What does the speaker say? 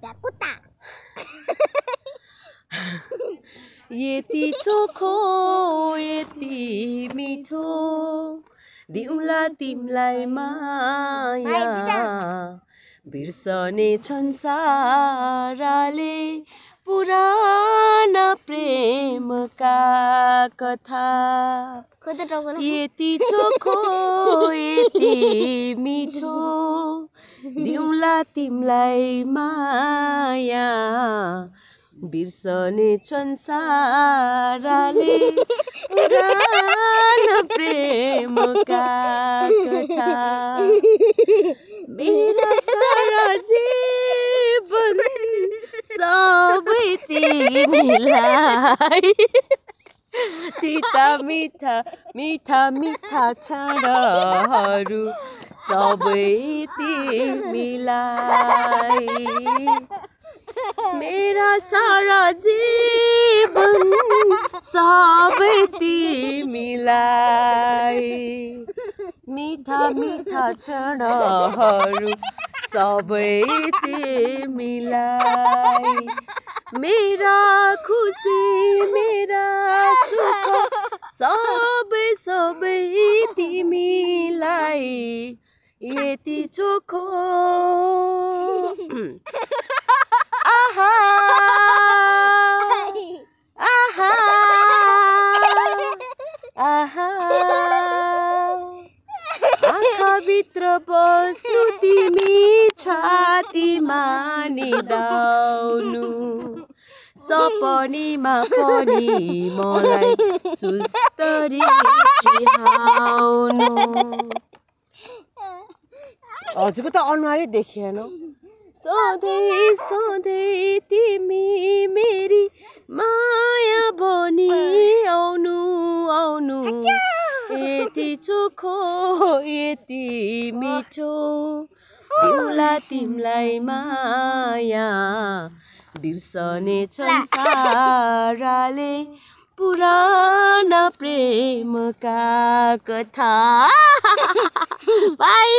कुत्ता यति चोखो यति मिठो दिउँला तिमलाई माया बिर्सने छन् साराले पुराना प्रेमका कथा यति चोखो यति मिठो दिउँला तिमलाई माया बिर्सने छन् साराले पुराना प्रेमका कथा मेरा सारा जीवन सबै तिमीलाई तिता मिठा मिठा मिठा क्षणहरू सबै तिमीलाई मेरा सारा जीवन सबै तिमीलाई मिठा मिठा क्षणहरू सबै तिमीलाई मेरा खुसी मेरा सुख सबै सबै तिमीलाई यति चोखो आहा आहा आहा आँखाभित्र बस्नु तिमी छातीमा निदाउनु सपनीमा पनि मलाई सुस्तरी चिहाउनु हजुरको त अनुहारै देखिएन सधैँ सधैँ तिमी मेरी माया बनी आउनु आउनु यति चोखो यति मिठो दिउँला तिमलाई माया बिर्सने छन् साराले पुराना प्रेमका कथा बाई